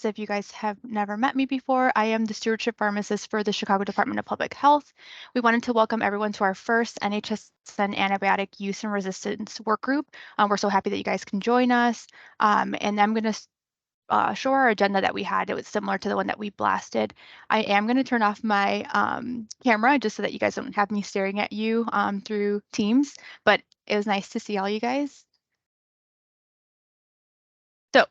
pharmacist. If you guys have never met me before, I am the stewardship pharmacist for the Chicago Department of Public Health. We wanted to welcome everyone to our first NHSN antibiotic use and resistance work group. We're so happy that you guys can join us. And I'm going to show our agenda that we had. It was similar to the one that we blasted. I am going to turn off my camera just so that you guys don't have me staring at you through Teams, but it was nice to see all you guys. So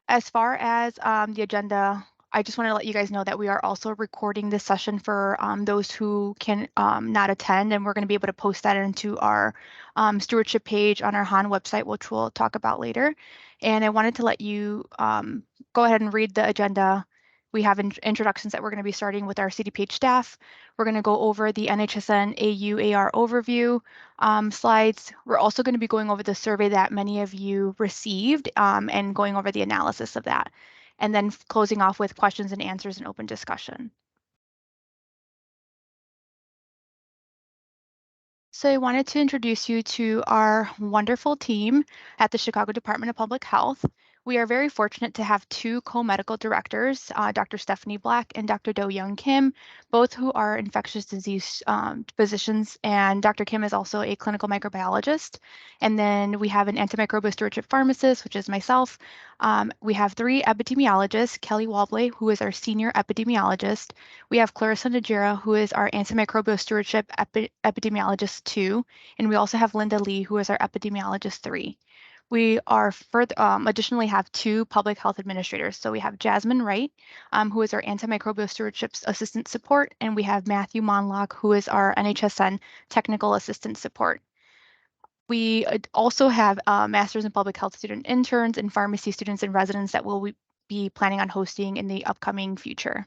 as far as the agenda, I just want to let you guys know that we are also recording this session for those who can not attend, and we're going to be able to post that into our stewardship page on our HAN website, which we'll talk about later. And I wanted to let you go ahead and read the agenda. We have introductions that we're going to be starting with our CDPH staff. We're going to go over the NHSN AU/AR overview slides. We're also going to be going over the survey that many of you received and going over the analysis of that, and then closing off with questions and answers and open discussion. So I wanted to introduce you to our wonderful team at the Chicago Department of Public Health. We are very fortunate to have two co-medical directors, Dr. Stephanie Black and Dr. Do-Young Kim, both who are infectious disease physicians, and Dr. Kim is also a clinical microbiologist. And then we have an antimicrobial stewardship pharmacist, which is myself. We have three epidemiologists, Kelly Walbley, who is our senior epidemiologist. We have Clarissa Najera, who is our antimicrobial stewardship epidemiologist 2, and we also have Linda Lee, who is our epidemiologist 3. We are additionally have two public health administrators. So we have Jasmine Wright, who is our antimicrobial stewardship assistant support, and we have Matthew Monlock, who is our NHSN technical assistant support. We also have Masters in Public Health student interns and pharmacy students and residents that we'll be planning on hosting in the upcoming future.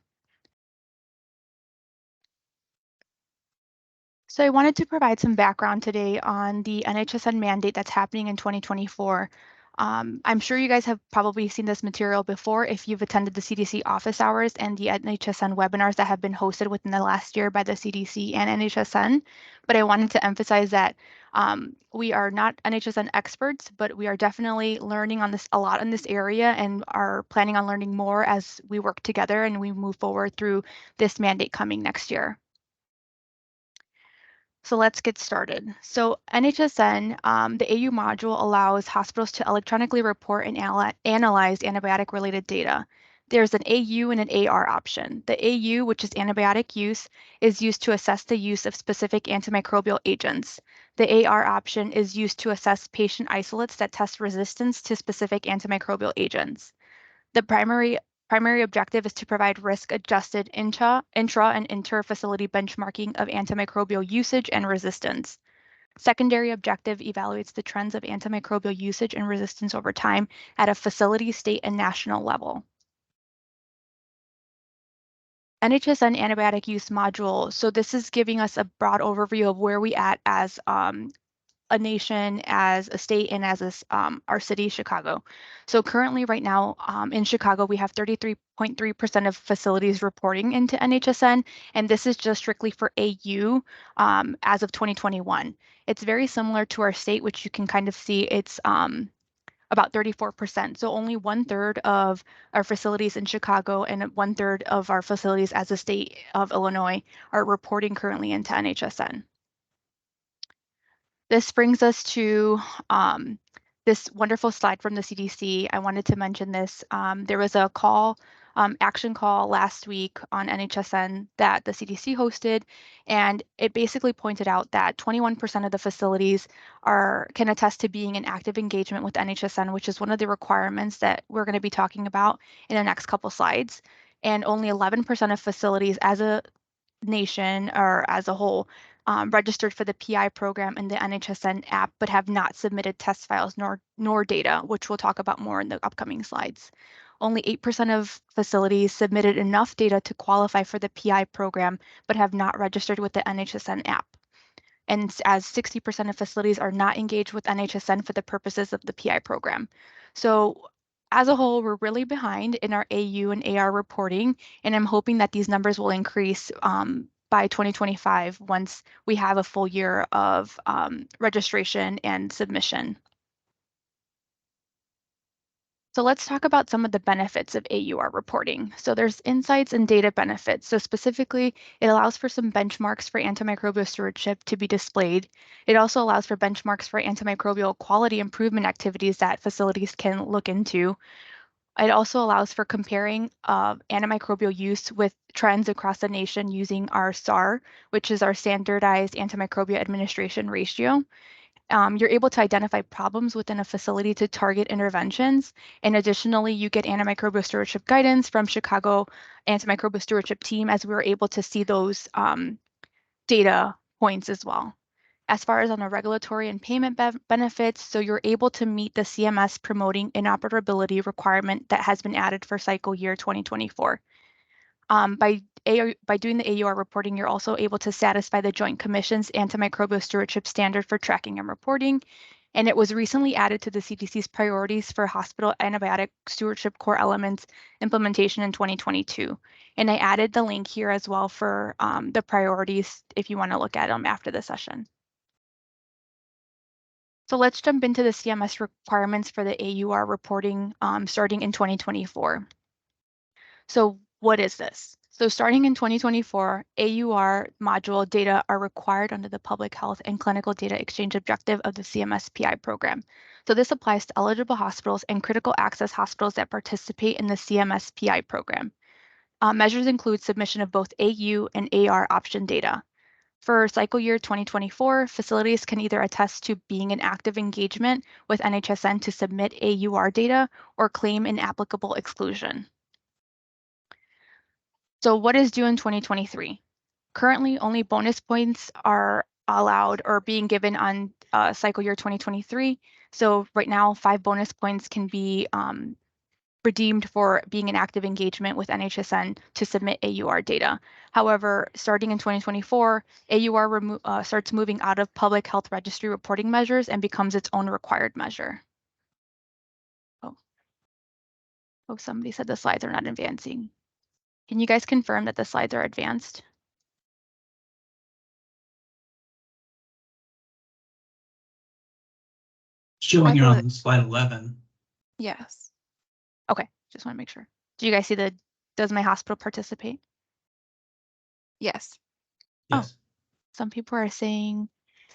So I wanted to provide some background today on the NHSN mandate that's happening in 2024. I'm sure you guys have probably seen this material before if you've attended the CDC office hours and the NHSN webinars that have been hosted within the last year by the CDC and NHSN. But I wanted to emphasize that we are not NHSN experts, but we are definitely learning on this a lot in this area and are planning on learning more as we work together and we move forward through this mandate coming next year. So let's get started. So NHSN, the AU module allows hospitals to electronically report and analyze antibiotic-related data. There's an AU and an AR option. The AU, which is antibiotic use, is used to assess the use of specific antimicrobial agents. The AR option is used to assess patient isolates that test resistance to specific antimicrobial agents. The primary objective is to provide risk-adjusted intra and inter-facility benchmarking of antimicrobial usage and resistance. Secondary objective evaluates the trends of antimicrobial usage and resistance over time at a facility, state, and national level. NHSN antibiotic use module. So this is giving us a broad overview of where we at as a nation, as a state, and as our city, Chicago. So currently right now in Chicago, we have 33.3% of facilities reporting into NHSN, and this is just strictly for AU as of 2021. It's very similar to our state, which you can kind of see it's about 34%. So only 1/3 of our facilities in Chicago and 1/3 of our facilities as a state of Illinois are reporting currently into NHSN. This brings us to this wonderful slide from the CDC. I wanted to mention this. There was a action call last week on NHSN that the CDC hosted, and it basically pointed out that 21% of the facilities can attest to being in active engagement with NHSN, which is one of the requirements that we're going to be talking about in the next couple slides. And only 11% of facilities as a nation or as a whole registered for the PI program in the NHSN app, but have not submitted test files nor data, which we'll talk about more in the upcoming slides. Only 8% of facilities submitted enough data to qualify for the PI program, but have not registered with the NHSN app. And as 60% of facilities are not engaged with NHSN for the purposes of the PI program. So as a whole, we're really behind in our AU and AR reporting, and I'm hoping that these numbers will increase by 2025 once we have a full year of registration and submission. So let's talk about some of the benefits of AUR reporting. So there's insights and data benefits. So specifically, it allows for some benchmarks for antimicrobial stewardship to be displayed. It also allows for benchmarks for antimicrobial quality improvement activities that facilities can look into. It also allows for comparing antimicrobial use with trends across the nation using our SAR, which is our standardized antimicrobial administration ratio. You're able to identify problems within a facility to target interventions. And additionally, you get antimicrobial stewardship guidance from Chicago Antimicrobial Stewardship Team as we were able to see those data points as well. As far as on the regulatory and payment benefits, so you're able to meet the CMS promoting inoperability requirement that has been added for cycle year 2024. By doing the AUR reporting, you're also able to satisfy the Joint Commission's antimicrobial stewardship standard for tracking and reporting. And it was recently added to the CDC's priorities for hospital antibiotic stewardship core elements implementation in 2022. And I added the link here as well for the priorities if you want to look at them after the session. So let's jump into the CMS requirements for the AUR reporting starting in 2024. So what is this? So starting in 2024, AUR module data are required under the Public Health and Clinical Data Exchange objective of the CMS-PI program. So this applies to eligible hospitals and critical access hospitals that participate in the CMS-PI program. Measures include submission of both AU and AR option data. For cycle year 2024, facilities can either attest to being in active engagement with NHSN to submit AUR data or claim an applicable exclusion. So what is due in 2023? Currently, only bonus points are allowed or being given on cycle year 2023. So right now, 5 bonus points can be redeemed for being in active engagement with NHSN to submit AUR data. However, starting in 2024, AUR starts moving out of public health registry reporting measures and becomes its own required measure. Oh, somebody said the slides are not advancing. Can you guys confirm that the slides are advanced? Showing you're on slide 11. Yes. Okay, just want to make sure. Do you guys see does my hospital participate? Yes. Yes. Oh, some people are saying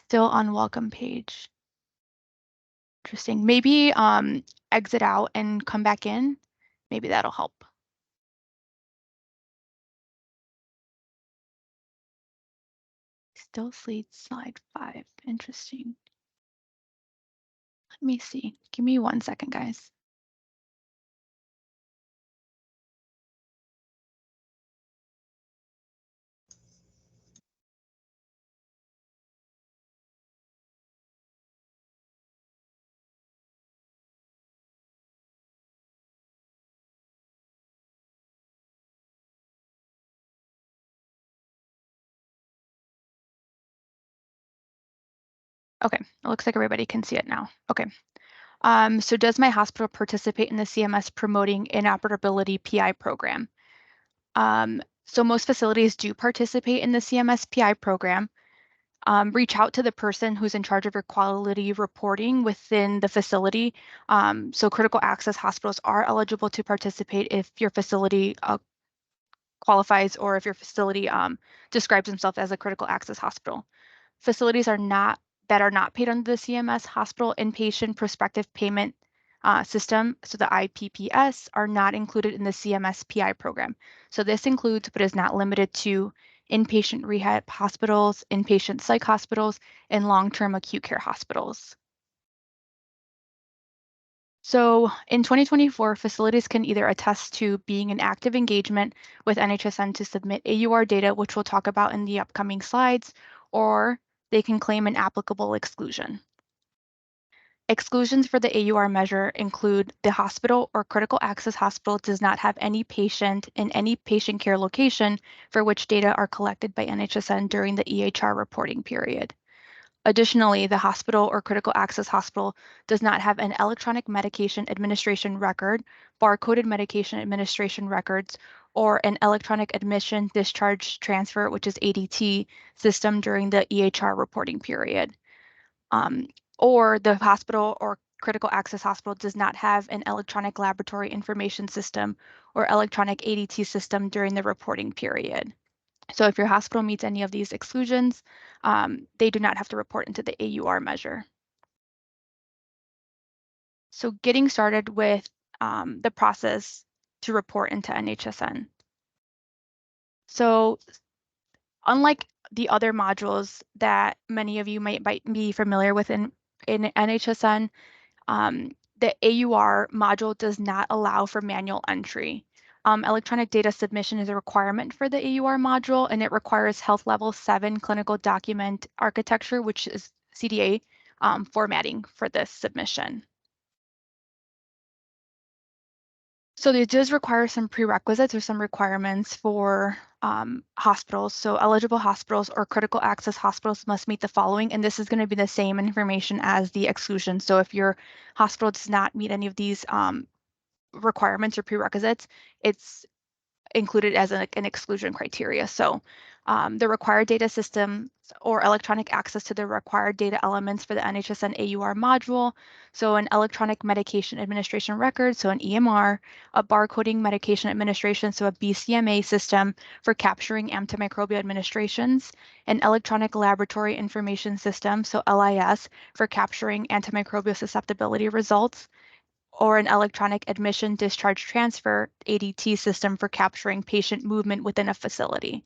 still on welcome page. Interesting. Maybe exit out and come back in. Maybe that'll help. Still slide 5. Interesting. Let me see. Give me 1 second, guys. Okay, it looks like everybody can see it now. Okay. So does my hospital participate in the CMS promoting inoperability PI program? So most facilities do participate in the CMS PI program. Reach out to the person who's in charge of your quality reporting within the facility. So critical access hospitals are eligible to participate if your facility qualifies or if your facility describes themselves as a critical access hospital. Facilities that are not paid under the CMS hospital inpatient prospective payment system, so the IPPS, are not included in the CMS PI program. So this includes, but is not limited to, inpatient rehab hospitals, inpatient psych hospitals, and long-term acute care hospitals. So in 2024, facilities can either attest to being in active engagement with NHSN to submit AUR data, which we'll talk about in the upcoming slides, or they can claim an applicable exclusion. Exclusions for the AUR measure include the hospital or critical access hospital does not have any patient in any patient care location for which data are collected by NHSN during the EHR reporting period. Additionally, the hospital or critical access hospital does not have an electronic medication administration record, barcoded medication administration records, or an electronic admission discharge transfer, which is ADT, system during the EHR reporting period. Or the hospital or critical access hospital does not have an electronic laboratory information system or electronic ADT system during the reporting period. So if your hospital meets any of these exclusions, they do not have to report into the AUR measure. So getting started with the process to report into NHSN. So unlike the other modules that many of you might be familiar with in NHSN, the AUR module does not allow for manual entry. Electronic data submission is a requirement for the AUR module, and it requires health level 7 clinical document architecture, which is CDA formatting for this submission. So it does require some prerequisites or some requirements for hospitals. So eligible hospitals or critical access hospitals must meet the following, and this is going to be the same information as the exclusion. So if your hospital does not meet any of these requirements or prerequisites, it's included as an exclusion criteria. So the required data system or electronic access to the required data elements for the NHSN AUR module. So an electronic medication administration record, so an EMR, a barcoding medication administration, so a BCMA system for capturing antimicrobial administrations, an electronic laboratory information system, so LIS, for capturing antimicrobial susceptibility results, or an electronic admission discharge transfer ADT system for capturing patient movement within a facility.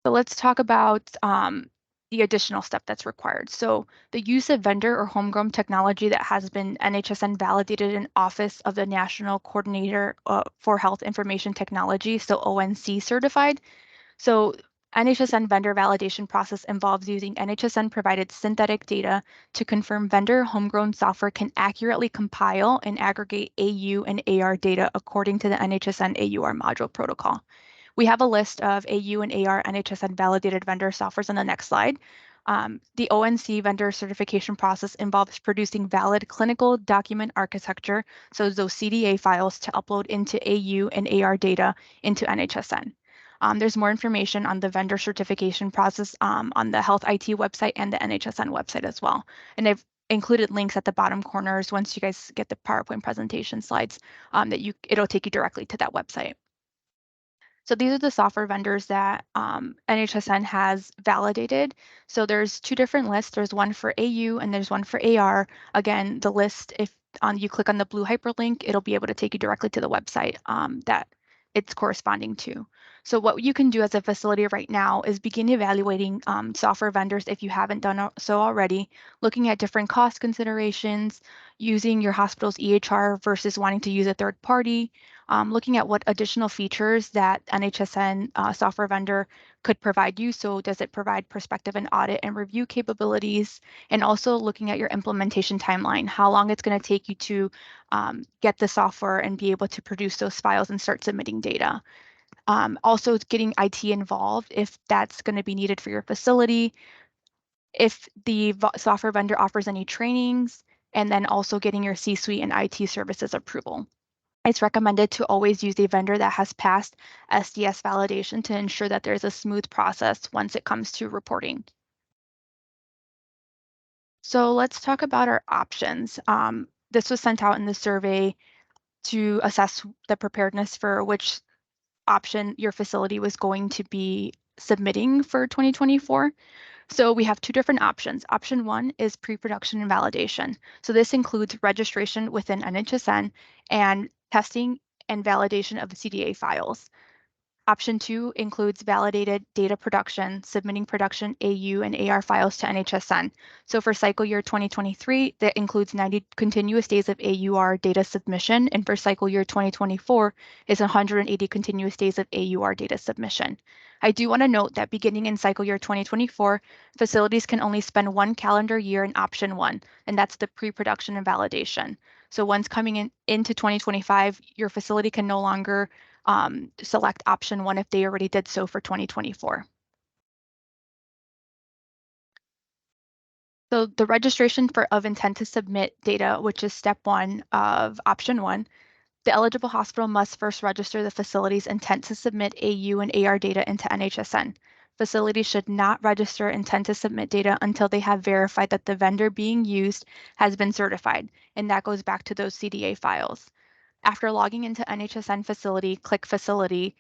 So let's talk about the additional step that's required. So the use of vendor or homegrown technology that has been NHSN validated in Office of the National Coordinator for Health Information Technology, so ONC certified. So NHSN vendor validation process involves using NHSN provided synthetic data to confirm vendor homegrown software can accurately compile and aggregate AU and AR data according to the NHSN AUR module protocol. We have a list of AU and AR NHSN validated vendor softwares on the next slide. The ONC vendor certification process involves producing valid clinical document architecture, so those CDA files to upload into AU and AR data into NHSN. There's more information on the vendor certification process on the Health IT website and the NHSN website as well. And I've included links at the bottom corners once you guys get the PowerPoint presentation slides it'll take you directly to that website. So these are the software vendors that NHSN has validated. So there's two different lists. There's one for AU and there's one for AR. Again, the list, if you click on the blue hyperlink, it'll be able to take you directly to the website that it's corresponding to. So what you can do as a facility right now is begin evaluating software vendors if you haven't done so already, looking at different cost considerations, using your hospital's EHR versus wanting to use a third party, looking at what additional features that NHSN software vendor could provide you. So does it provide perspective and audit and review capabilities? And also looking at your implementation timeline, how long it's going to take you to get the software and be able to produce those files and start submitting data. Also getting IT involved if that's going to be needed for your facility, if the software vendor offers any trainings, and then also getting your C-suite and IT services approval. It's recommended to always use a vendor that has passed SDS validation to ensure that there's a smooth process once it comes to reporting. So let's talk about our options. This was sent out in the survey to assess the preparedness for which option your facility was going to be submitting for 2024. So we have two different options. Option one is pre-production and validation. So this includes registration within NHSN and testing and validation of the CDA files. Option two includes validated data production, submitting production AU and AR files to NHSN. So for cycle year 2023, that includes 90 continuous days of AUR data submission, and for cycle year 2024 is 180 continuous days of AUR data submission. I do want to note that beginning in cycle year 2024, facilities can only spend 1 calendar year in option one, and that's the pre-production and validation. So once coming into 2025, your facility can no longer select option one if they already did so for 2024. So the registration of intent to submit data, which is step one of option one, the eligible hospital must first register the facility's intent to submit AU and AR data into NHSN. Facilities should not register intent to submit data until they have verified that the vendor being used has been certified, and that goes back to those CDA files. After logging into NHSN facility, click Facility,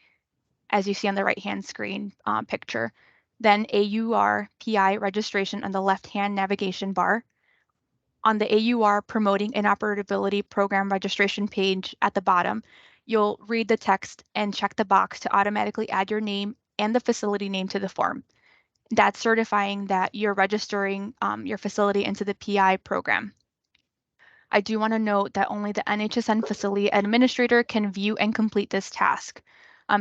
as you see on the right-hand screen picture, then AUR PI registration on the left-hand navigation bar. On the AUR Promoting Inoperability Program registration page at the bottom, you'll read the text and check the box to automatically add your name and the facility name to the form. That's certifying that you're registering your facility into the PI program. I do want to note that only the NHSN facility administrator can view and complete this task.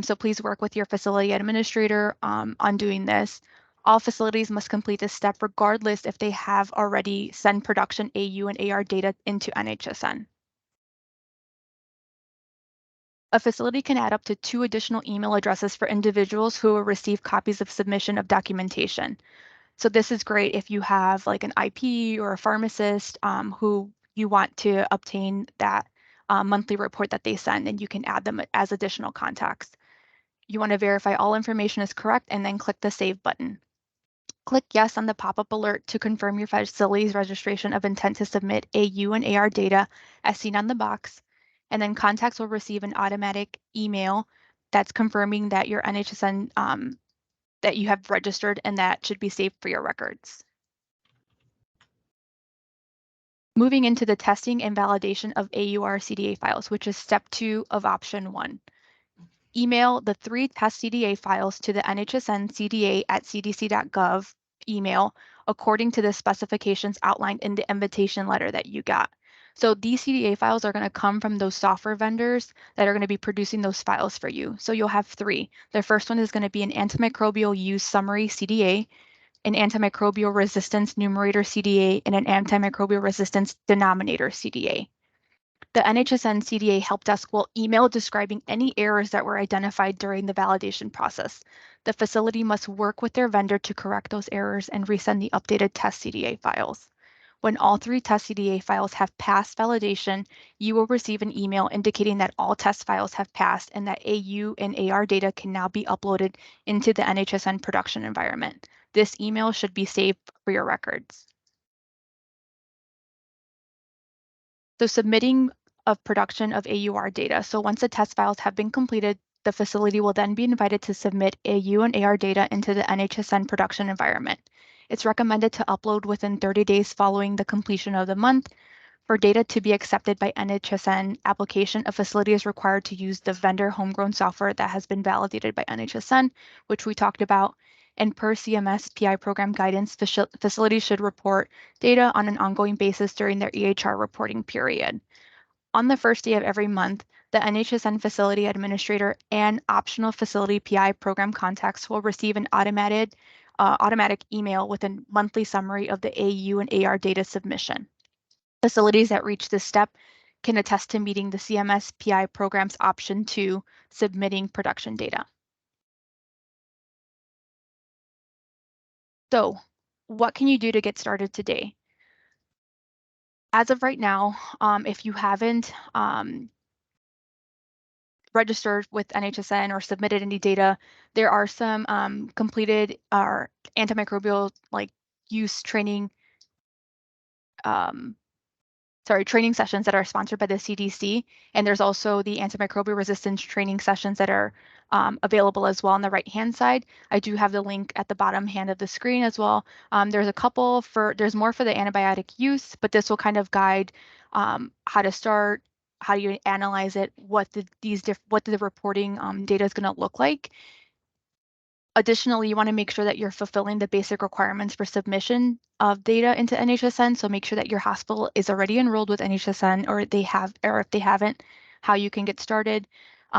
So please work with your facility administrator on doing this. All facilities must complete this step regardless if they have already sent production AU and AR data into NHSN. A facility can add up to 2 additional email addresses for individuals who will receive copies of submission of documentation. So this is great if you have like an IP or a pharmacist who you want to obtain that monthly report that they send, and you can add them as additional contacts. You want to verify all information is correct and then click the Save button. Click Yes on the pop-up alert to confirm your facility's registration of intent to submit AU and AR data as seen on the box, and then contacts will receive an automatic email that's confirming that your NHSN that you have registered, and that should be saved for your records. Moving into the testing and validation of AUR CDA files, which is step 2 of option 1. Email the 3 test CDA files to the NHSN CDA@cdc.gov email according to the specifications outlined in the invitation letter that you got. So these CDA files are going to come from those software vendors that are going to be producing those files for you. So you'll have 3. The first one is going to be an antimicrobial use summary CDA, an antimicrobial resistance numerator CDA, and an antimicrobial resistance denominator CDA. The NHSN CDA help desk will email describing any errors that were identified during the validation process. The facility must work with their vendor to correct those errors and resend the updated test CDA files. When all 3 test CDA files have passed validation, you will receive an email indicating that all test files have passed and that AU and AR data can now be uploaded into the NHSN production environment. This email should be saved for your records. So submitting of production of AUR data. So once the test files have been completed, the facility will then be invited to submit AU and AR data into the NHSN production environment. It's recommended to upload within 30 days following the completion of the month. For data to be accepted by NHSN application, a facility is required to use the vendor homegrown software that has been validated by NHSN, which we talked about. And per CMS PI program guidance, facilities should report data on an ongoing basis during their EHR reporting period. On the first day of every month, the NHSN facility administrator and optional facility PI program contacts will receive an automatic email with a monthly summary of the AU and AR data submission. Facilities that reach this step can attest to meeting the CMS PI program's option 2, submitting production data. So, what can you do to get started today? As of right now, if you haven't registered with NHSN or submitted any data, there are some completed antimicrobial use training training sessions that are sponsored by the CDC. And there's also the antimicrobial resistance training sessions that are available as well on the right-hand side. I do have the link at the bottom hand of the screen as well. There's a couple there's more for the antibiotic use, but this will kind of guide how to start, how you analyze it, what the reporting data is going to look like. Additionally, you want to make sure that you're fulfilling the basic requirements for submission of data into NHSN. So make sure that your hospital is already enrolled with NHSN, or if they haven't, how you can get started.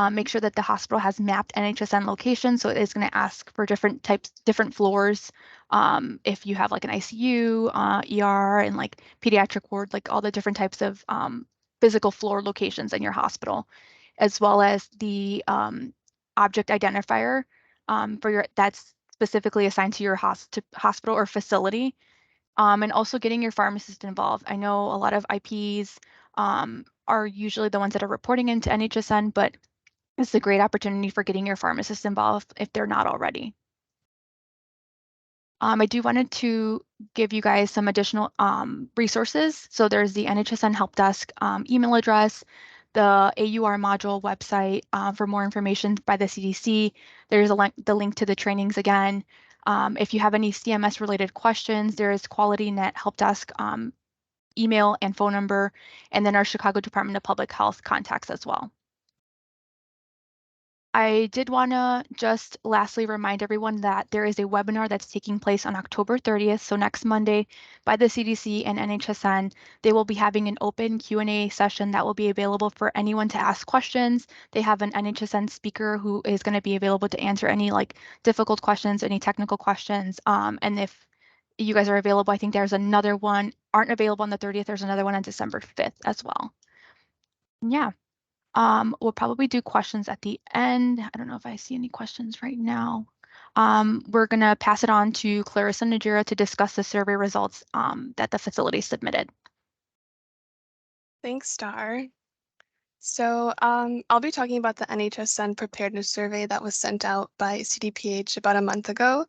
Make sure that the hospital has mapped NHSN locations. So it's going to ask for different floors. If you have like an ICU, ER, and like pediatric ward, like all the different types of physical floor locations in your hospital, as well as the object identifier that's specifically assigned to your hospital or facility, and also getting your pharmacist involved. I know a lot of IPs are usually the ones that are reporting into NHSN, but it's a great opportunity for getting your pharmacist involved if they're not already. I do wanted to give you guys some additional resources. So there's the NHSN Help Desk email address, the AUR module website for more information by the CDC. There's the link to the trainings again. If you have any CMS related questions, there is QualityNet Help Desk email and phone number, and then our Chicago Department of Public Health contacts as well. I did want to just lastly remind everyone that there is a webinar that's taking place on October 30th, so next Monday, by the CDC and NHSN. They will be having an open Q&A session that will be available for anyone to ask questions. They have an NHSN speaker who is going to be available to answer any difficult questions, any technical questions. And if you guys are available, I think there's another one, aren't available on the 30th, there's another one on December 5th as well. Yeah. We'll probably do questions at the end. I don't know if I see any questions right now. We're going to pass it on to Clarissa Najira to discuss the survey results that the facility submitted. Thanks, Star. So I'll be talking about the NHSN preparedness survey that was sent out by CDPH about a month ago.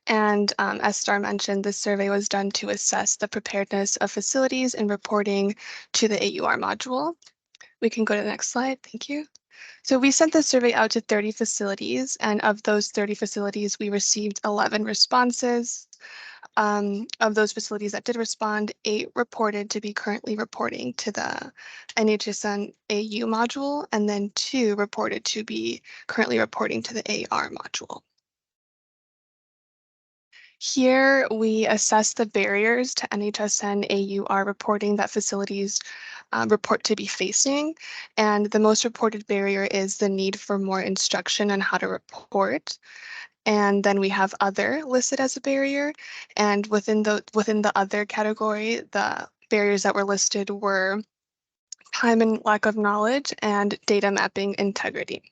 And as Star mentioned, this survey was done to assess the preparedness of facilities in reporting to the AUR module. We can go to the next slide. Thank you. So we sent the survey out to 30 facilities, and of those 30 facilities, we received 11 responses. Of those facilities that did respond, 8 reported to be currently reporting to the NHSN AU module, and then 2 reported to be currently reporting to the AR module. Here, we assess the barriers to NHSN AUR reporting that facilities report to be facing. And the most reported barrier is the need for more instruction on how to report. And then we have other listed as a barrier. And within the other category, the barriers that were listed were time and lack of knowledge and data mapping integrity.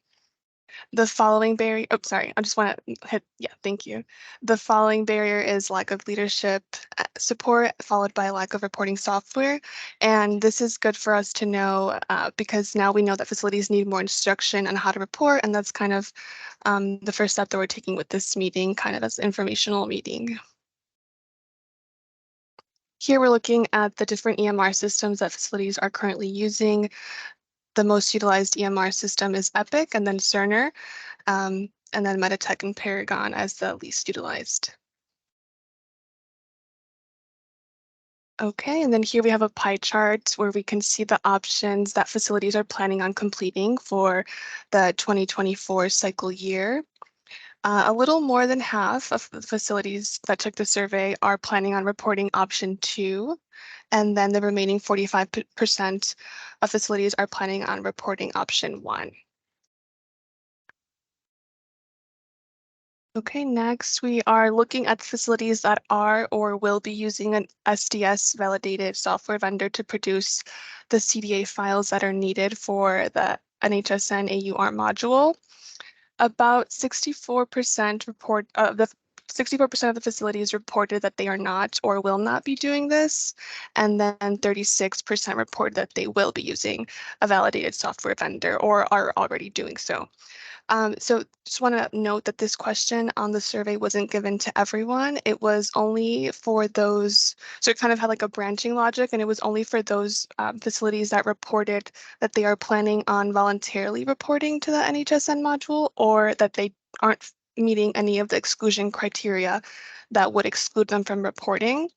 The following barrier, oh, sorry, I just want to hit, yeah, thank you. The following barrier is lack of leadership support, followed by lack of reporting software. And this is good for us to know because now we know that facilities need more instruction on how to report. And that's kind of the first step that we're taking with this meeting, kind of as an informational meeting. Here we're looking at the different EMR systems that facilities are currently using. The most utilized EMR system is Epic and then Cerner, and then Meditech and Paragon as the least utilized. Okay, and then here we have a pie chart where we can see the options that facilities are planning on completing for the 2024 cycle year. A little more than half of the facilities that took the survey are planning on reporting option 2. And then the remaining 45% of facilities are planning on reporting option 1. Okay, next we are looking at facilities that are or will be using an SDS validated software vendor to produce the CDA files that are needed for the NHSN AUR module. About 64% report of the 64% of the facilities reported that they are not or will not be doing this, and then 36% reported that they will be using a validated software vendor or are already doing so. So just want to note that this question on the survey wasn't given to everyone. It was only for those, so it kind of had like a branching logic, and it was only for those facilities that reported that they are planning on voluntarily reporting to the NHSN module, or that they aren't meeting any of the exclusion criteria that would exclude them from reporting.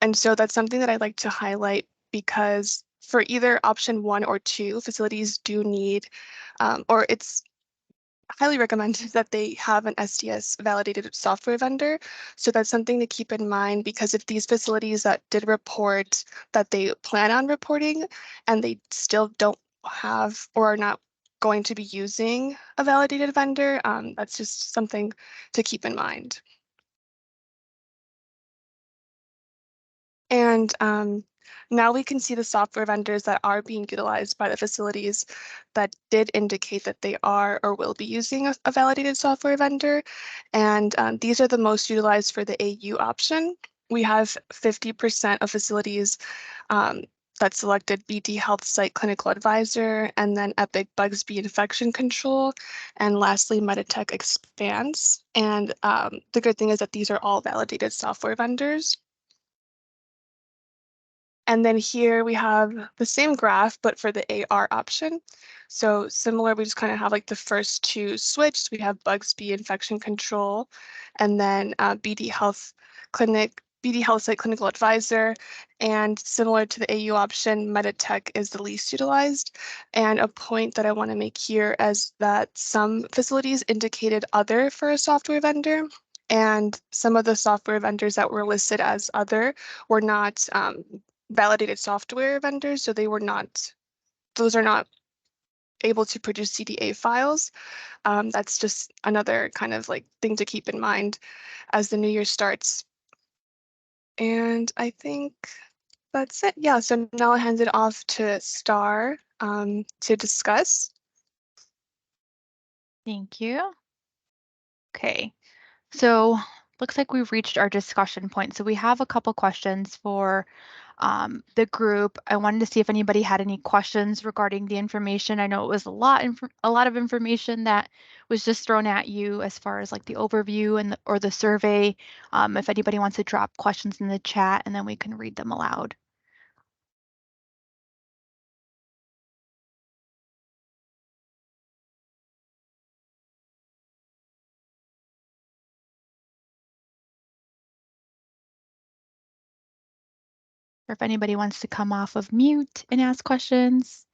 And so that's something that I'd like to highlight, because for either option 1 or 2, facilities do need, or it's highly recommend that they have an SDS validated software vendor. So that's something to keep in mind, because if these facilities that did report that they plan on reporting and they still don't have or are not going to be using a validated vendor, that's just something to keep in mind. And now we can see the software vendors that are being utilized by the facilities that did indicate that they are or will be using a validated software vendor. And these are the most utilized for the AU option. We have 50% of facilities that selected BD Health Site Clinical Advisor, and then Epic Bugsby Infection Control, and lastly, Meditech Expanse. And the good thing is that these are all validated software vendors. And then here we have the same graph, but for the AR option. So similar, we just kind of have like the first two switched. We have Bugsby Infection Control, and then BD Health Site Clinical Advisor. And similar to the AU option, Meditech is the least utilized. And a point that I want to make here is that some facilities indicated other for a software vendor. And some of the software vendors that were listed as other were not validated software vendors, so those are not able to produce CDA files. That's just another kind of like thing to keep in mind as the new year starts. And I think that's it. Yeah, so now I'll hand it off to Star to discuss. Thank you. Okay, so looks like we've reached our discussion point. So we have a couple questions for the group. I wanted to see if anybody had any questions regarding the information. I know it was a lot of information that was just thrown at you as far as like the overview and or the survey. If anybody wants to drop questions in the chat, and then we can read them aloud. Or if anybody wants to come off of mute and ask questions.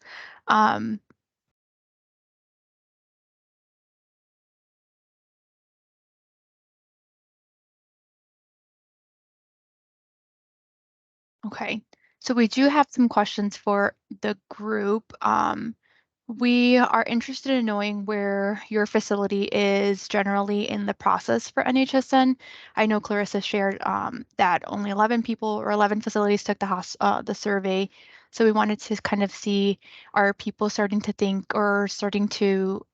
Okay, so we do have some questions for the group. We are interested in knowing where your facility is generally in the process for NHSN. I know Clarissa shared that only 11 people or 11 facilities took the survey. So we wanted to kind of see, are people starting to think or starting to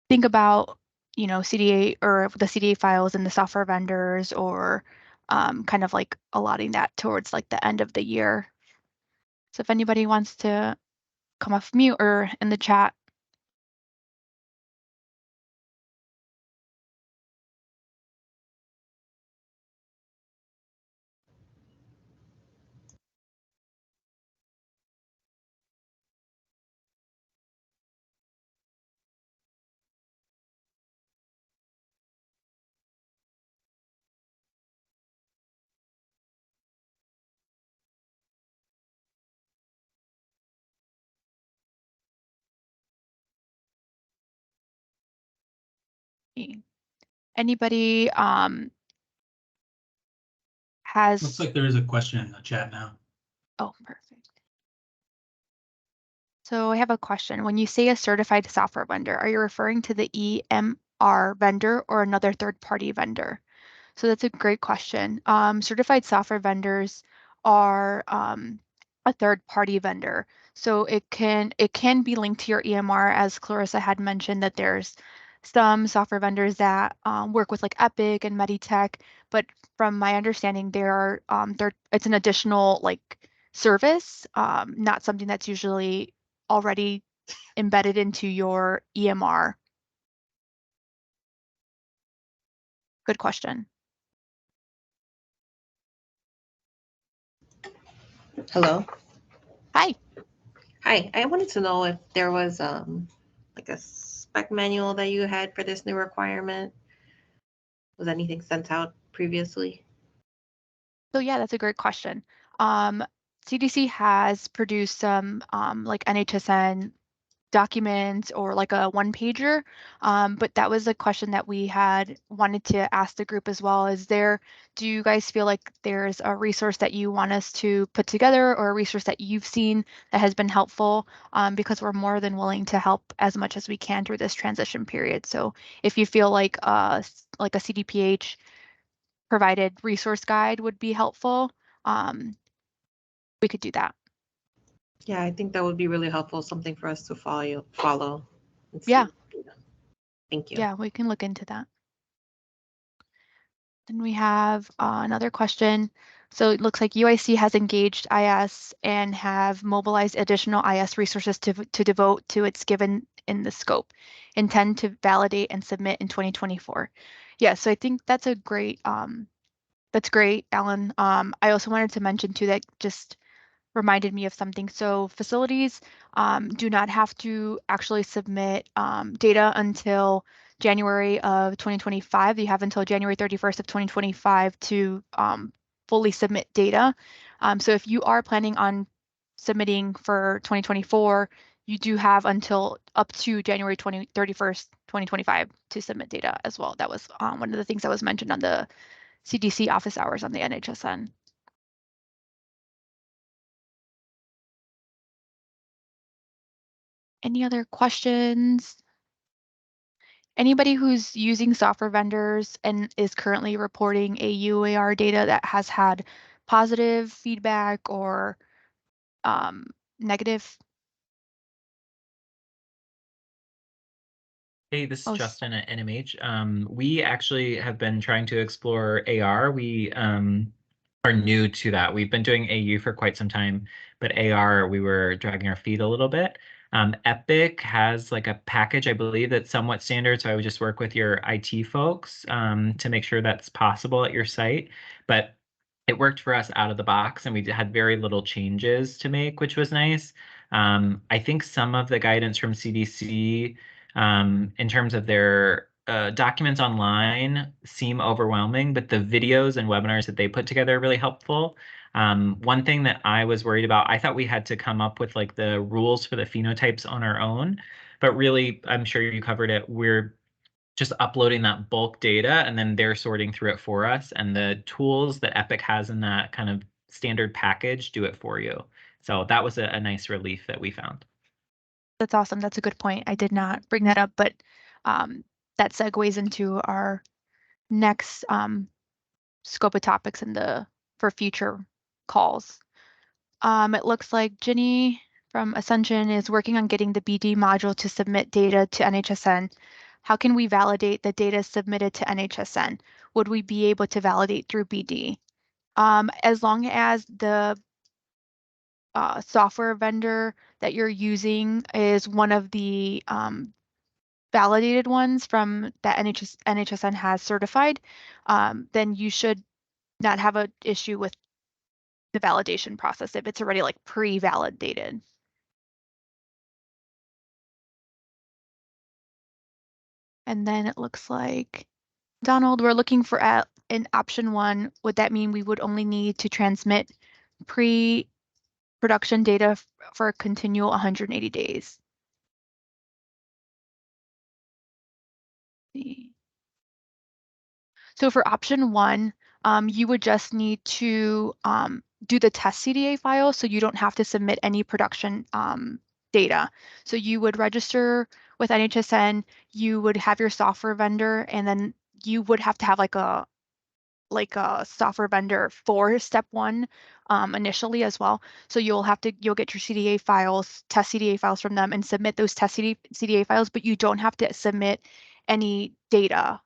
think about, you know, CDA or the CDA files and the software vendors, or kind of like allotting that towards like the end of the year. So if anybody wants to come off mute or in the chat. Anybody has... Looks like there is a question in the chat now. Oh, perfect. So I have a question. When you say a certified software vendor, are you referring to the EMR vendor or another third-party vendor? So that's a great question. Certified software vendors are a third-party vendor. So it can be linked to your EMR, as Clarissa had mentioned, that there's some software vendors that work with like Epic and Meditech, but from my understanding, there are it's an additional like service, not something that's usually already embedded into your EMR. Good question. Hello. Hi. Hi. I wanted to know if there was like a spec manual that you had for this new requirement. Was anything sent out previously? So yeah, that's a great question. CDC has produced some like NHSN documents or like a one-pager, but that was a question that we had wanted to ask the group as well. Do you guys feel like there's a resource that you want us to put together, or a resource that you've seen that has been helpful? Because we're more than willing to help as much as we can through this transition period. So if you feel like a CDPH provided resource guide would be helpful, we could do that. Yeah, I think that would be really helpful, something for us to follow and see. Yeah. Thank you. Yeah, we can look into that. Then we have another question. So it looks like UIC has engaged IS and have mobilized additional IS resources to devote to its given in the scope, intend to validate and submit in 2024. Yeah, so I think that's a great, that's great, Alan. I also wanted to mention too that just reminded me of something. So facilities do not have to actually submit data until January of 2025. You have until January 31st of 2025 to fully submit data. So if you are planning on submitting for 2024, you do have until up to January 31st, 2025 to submit data as well. That was one of the things that was mentioned on the CDC office hours on the NHSN. Any other questions? Anybody who's using software vendors and is currently reporting a UAR data that has had positive feedback or negative? Hey, this is Oh, Justin at NMH. We actually have been trying to explore AR. We are new to that. We've been doing AU for quite some time, but AR, we were dragging our feet a little bit. Epic has like a package, I believe, that's somewhat standard. So I would just work with your IT folks to make sure that's possible at your site. But it worked for us out of the box, and we had very little changes to make, which was nice. I think some of the guidance from CDC in terms of their documents online seem overwhelming, but the videos and webinars that they put together are really helpful. One thing that I was worried about, I thought we had to come up with like the rules for the phenotypes on our own, but really, I'm sure you covered it. We're just uploading that bulk data and then they're sorting through it for us. And the tools that Epic has in that kind of standard package do it for you. So that was a nice relief that we found. that's awesome. That's a good point. I did not bring that up, but that segues into our next scope of topics for future calls. It looks like Ginny from Ascension is working on getting the BD module to submit data to NHSN. How can we validate the data submitted to NHSN? Would we be able to validate through BD? As long as the software vendor that you're using is one of the validated ones from that NHSN has certified, then you should not have an issue with the validation process if it's already like pre-validated. And then it looks like, Donald, we're looking for in option 1. Would that mean we would only need to transmit pre-production data for a continual 180 days? So for option 1, you would just need to do the test CDA file, so you don't have to submit any production data. So you would register with NHSN, you would have your software vendor, and then you would have to have like a software vendor for step 1 initially as well. So you'll get your CDA files, test CDA files from them and submit those test CDA files, but you don't have to submit any data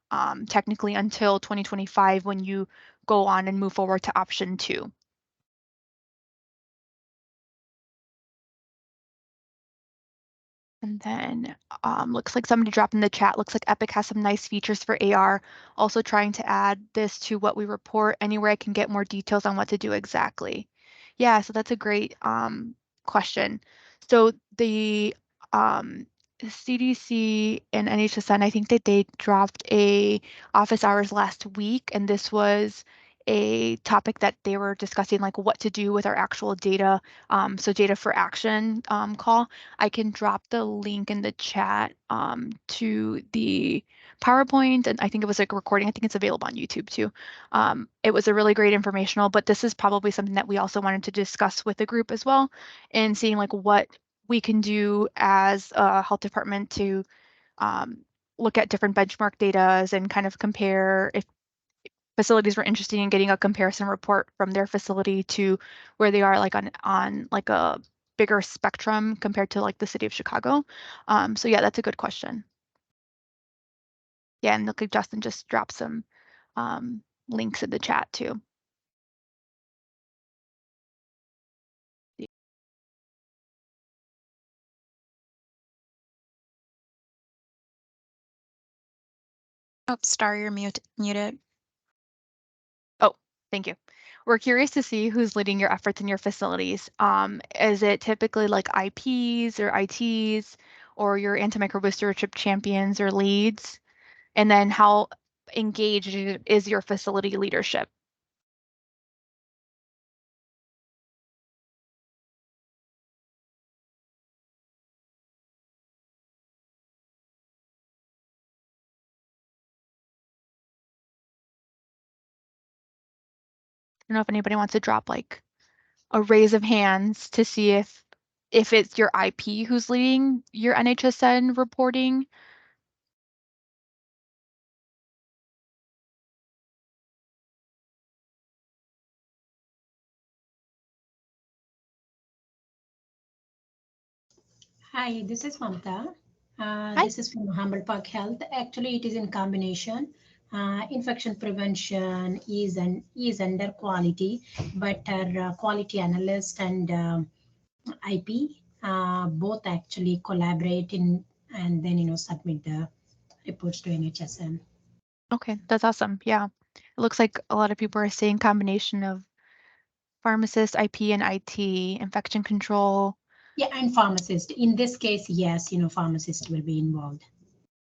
technically until 2025 when you go on and move forward to option 2. And then looks like somebody dropped in the chat. Looks like Epic has some nice features for AR. Also trying to add this to what we report. Anywhere I can get more details on what to do exactly. Yeah, so that's a great question. So the CDC and NHSN, I think that they dropped a office hours last week, and this was a topic that they were discussing, like what to do with our actual data. So data for action call. I can drop the link in the chat to the PowerPoint, and I think it was like a recording. I think it's available on YouTube too. It was a really great informational, but this is probably something that we also wanted to discuss with the group as well, and seeing like what we can do as a health department to look at different benchmark data and kind of compare if facilities were interested in getting a comparison report from their facility to where they are like on like a bigger spectrum compared to like the city of Chicago. So yeah, that's a good question. Yeah, and look like Justin just dropped some links in the chat too. Oh, Star, you're muted. Oh, thank you. We're curious to see who's leading your efforts in your facilities. Is it typically like IPs or ITs or your antimicrobial stewardship champions or leads? And then how engaged is your facility leadership? I don't know if anybody wants to drop like a raise of hands to see if it's your IP who's leading your NHSN reporting. Hi, this is Mamta. Hi. This is from Humble Park Health. Actually, it is in combination. Infection prevention is under quality, but our quality analyst and IP both actually collaborate in and then submit the reports to NHSN. Okay, that's awesome. Yeah. It looks like a lot of people are saying combination of pharmacist, IP, and IT, infection control. Yeah, and pharmacist. In this case, yes, pharmacist will be involved.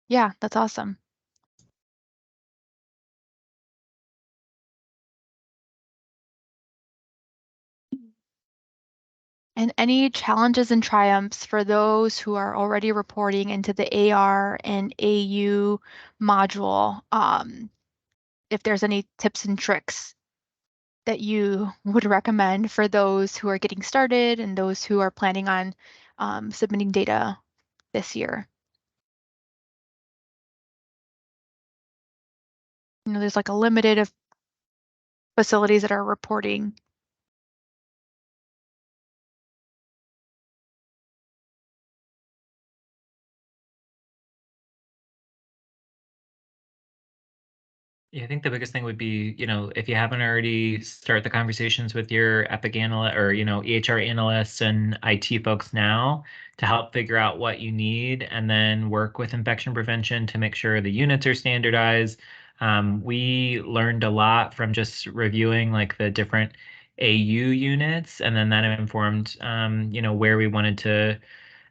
Yeah, that's awesome. And any challenges and triumphs for those who are already reporting into the AR and AU module? If there's any tips and tricks that you would recommend for those who are getting started and those who are planning on submitting data this year. There's like a limited of facilities that are reporting. Yeah, I think the biggest thing would be, if you haven't already, start the conversations with your Epic analyst or, EHR analysts and IT folks now to help figure out what you need and then work with infection prevention to make sure the units are standardized. We learned a lot from just reviewing like the different AU units, and then that informed, where we wanted to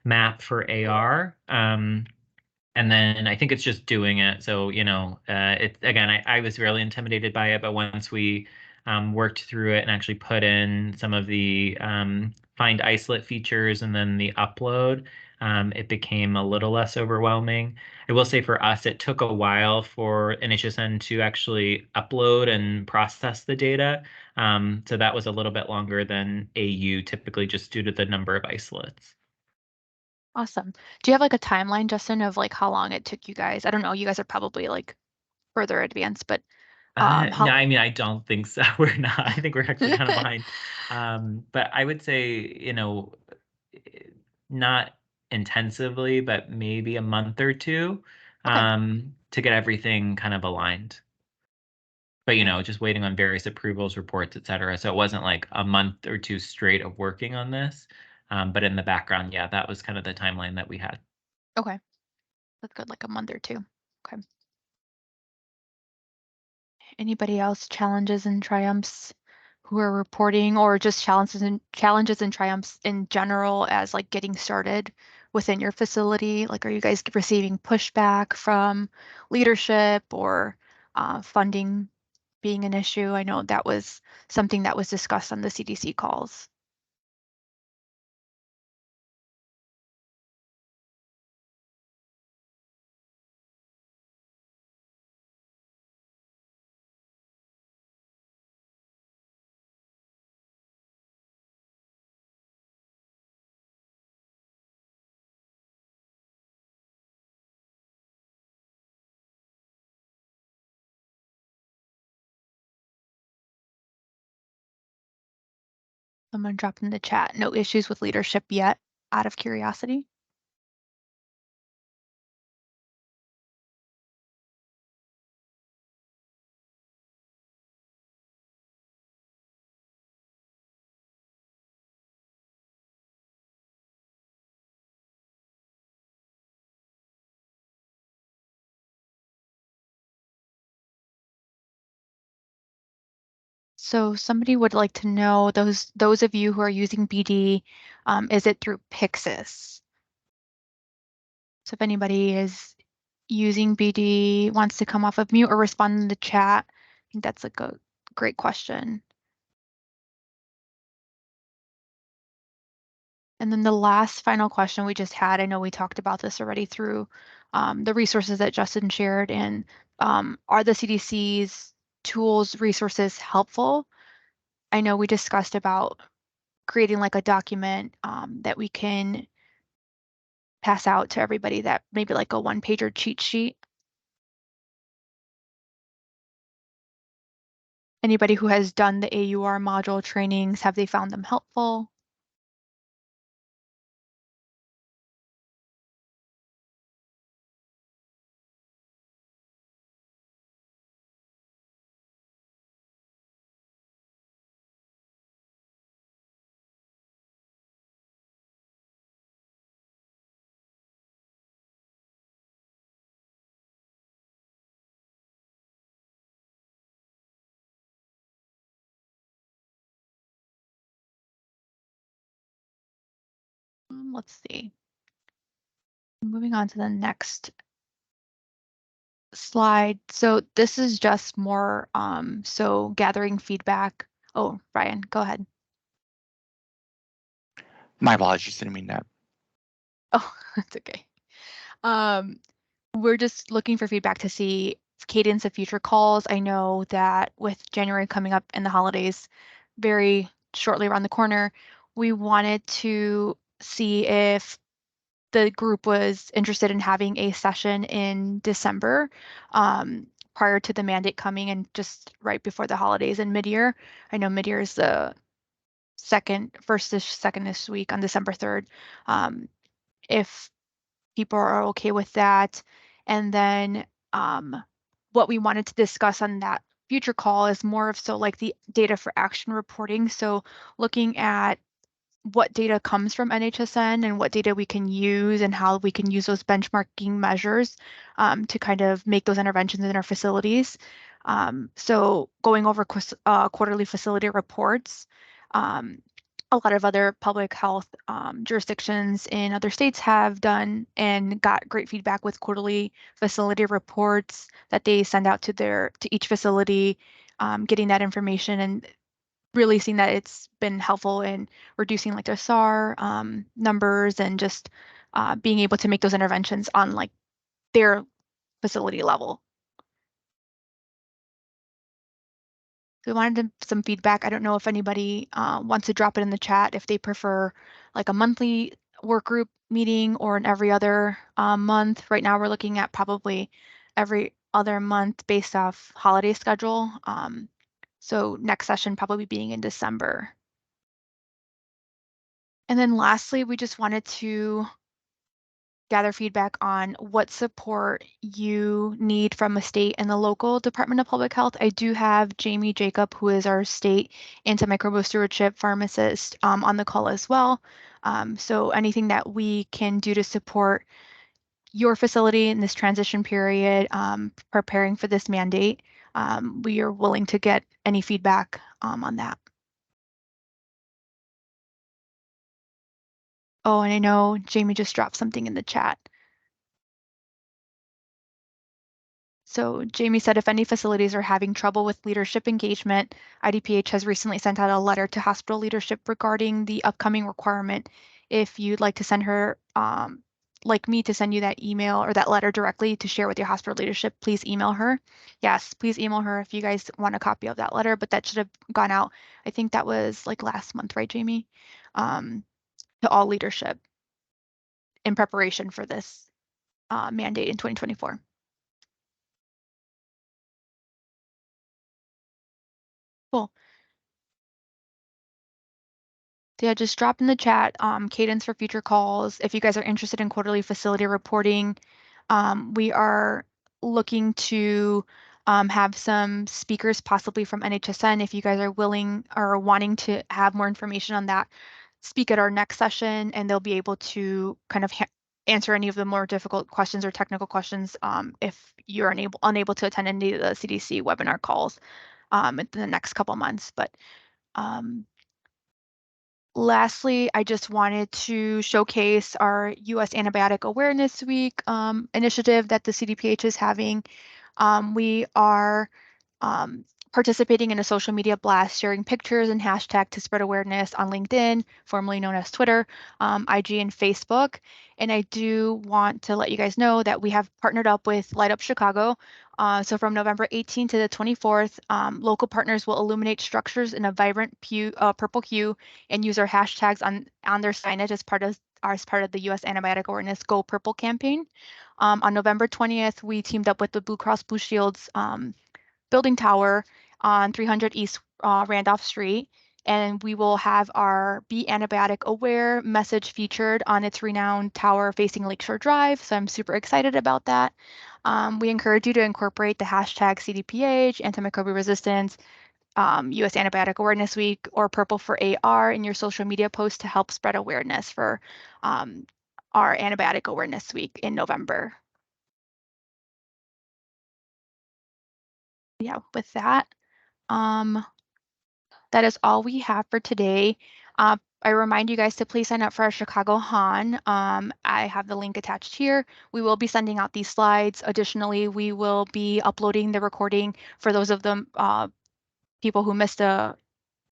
map for AR. And then I think it's just doing it. So, it again, I was really intimidated by it, but once we worked through it and actually put in some of the find isolate features and then the upload, it became a little less overwhelming. I will say for us, it took a while for NHSN to actually upload and process the data. So that was a little bit longer than AU typically, just due to the number of isolates. Awesome. Do you have like a timeline, Justin, of like how long it took you guys? I don't know, you guys are probably like further advanced, but No, I mean, I don't think so. We're not. I think we're actually kind of behind. But I would say, not intensively, but maybe a month or two, to get everything kind of aligned. But, just waiting on various approvals, reports, et cetera. So it wasn't like a month or two straight of working on this. But in the background, yeah, that was kind of the timeline that we had. Okay. That's good, like a month or two. Okay. Anybody else challenges and triumphs who are reporting, or just challenges and triumphs in general as like getting started within your facility? Like, are you guys receiving pushback from leadership or funding being an issue? I know that was something that was discussed on the CDC calls. Someone dropped in the chat, no issues with leadership yet, out of curiosity. So somebody would like to know, those of you who are using BD, is it through Pyxis? So if anybody is using BD, wants to come off of mute or respond in the chat, I think that's like a great question. And then the last final question we just had, I know we talked about this already through the resources that Justin shared, and are the CDC's tools, resources helpful? I know we discussed about creating like a document that we can pass out to everybody, that maybe like a one-pager cheat sheet. Anybody who has done the AUR module trainings, have they found them helpful? Let's see. Moving on to the next slide. So this is just more so gathering feedback. Oh, Brian, go ahead. My apologies, didn't mean that. Oh, that's okay. We're just looking for feedback to see cadence of future calls. I know that with January coming up and the holidays very shortly around the corner, we wanted to see if the group was interested in having a session in December, prior to the mandate coming and just right before the holidays and mid-year. I know mid-year is the second-ish week on December 3rd. If people are okay with that. And then what we wanted to discuss on that future call is more of so like the data for action reporting. So looking at what data comes from NHSN and what data we can use and how we can use those benchmarking measures to kind of make those interventions in our facilities. So going over quarterly facility reports. A lot of other public health jurisdictions in other states have done and got great feedback with quarterly facility reports that they send out to each facility, getting that information and really seeing that it's been helpful in reducing like their SAR numbers and just being able to make those interventions on like their facility level. So we wanted some feedback. I don't know if anybody wants to drop it in the chat if they prefer like a monthly work group meeting or an every other month. Right now we're looking at probably every other month based off holiday schedule. So next session probably being in December. And then lastly, we just wanted to gather feedback on what support you need from a state and the local Department of Public Health. I do have Jamie Jacob, who is our state antimicrobial stewardship pharmacist, on the call as well. So anything that we can do to support your facility in this transition period, preparing for this mandate, we are willing to get any feedback on that. Oh, and I know Jamie just dropped something in the chat. So Jamie said if any facilities are having trouble with leadership engagement, IDPH has recently sent out a letter to hospital leadership regarding the upcoming requirement. If you'd like to send her, like me to send you that email or that letter directly to share with your hospital leadership, please email her. Yes, please email her if you guys want a copy of that letter, but that should have gone out. I think that was like last month, right, Jamie? To all leadership in preparation for this mandate in 2024. Cool. So yeah, just drop in the chat cadence for future calls. If you guys are interested in quarterly facility reporting, we are looking to have some speakers possibly from NHSN. If you guys are willing or wanting to have more information on that, speak at our next session and they'll be able to kind of answer any of the more difficult questions or technical questions if you're unable to attend any of the CDC webinar calls. in the next couple months. But lastly, I just wanted to showcase our U.S. Antibiotic Awareness Week initiative that the CDPH is having. We are participating in a social media blast, sharing pictures and hashtag to spread awareness on LinkedIn, formerly known as Twitter, IG, and Facebook. And I do want to let you guys know that we have partnered up with Light Up Chicago. So from November 18th to the 24th, local partners will illuminate structures in a vibrant purple hue and use our hashtags on their signage as part of the U.S. Antibiotic Awareness Go Purple campaign. On November 20th, we teamed up with the Blue Cross Blue Shield's building tower on 300 East Randolph Street, and we will have our Be Antibiotic Aware message featured on its renowned tower facing Lakeshore Drive. So I'm super excited about that. We encourage you to incorporate the hashtag CDPH, antimicrobial resistance, U.S. Antibiotic Awareness Week, or Purple for AR in your social media posts to help spread awareness for our Antibiotic Awareness Week in November. Yeah, with that, that is all we have for today. I remind you guys to please sign up for our Chicago HAN. I have the link attached here. We will be sending out these slides. Additionally, we will be uploading the recording for those of them people who missed a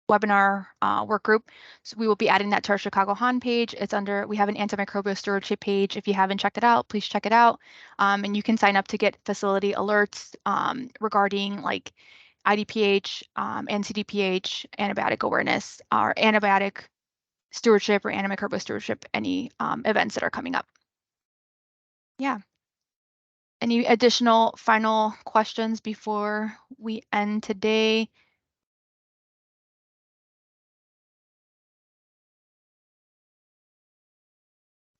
webinar work group. So we will be adding that to our Chicago HAN page. It's under, we have an antimicrobial stewardship page. If you haven't checked it out, please check it out. And you can sign up to get facility alerts regarding like IDPH and CDPH, antibiotic awareness, or antibiotic stewardship or antimicrobial stewardship, any events that are coming up. Yeah. Any additional final questions before we end today?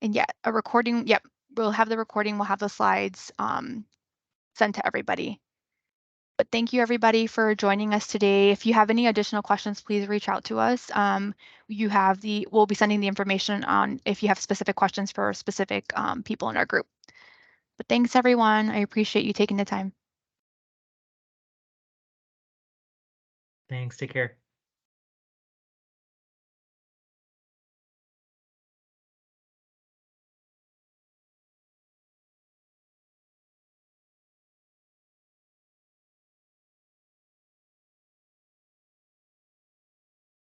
And yeah, a recording, yep, we'll have the recording, we'll have the slides sent to everybody. But thank you everybody for joining us today. If you have any additional questions, please reach out to us. We'll be sending the information on if you have specific questions for specific people in our group. But thanks everyone, I appreciate you taking the time. Thanks, take care.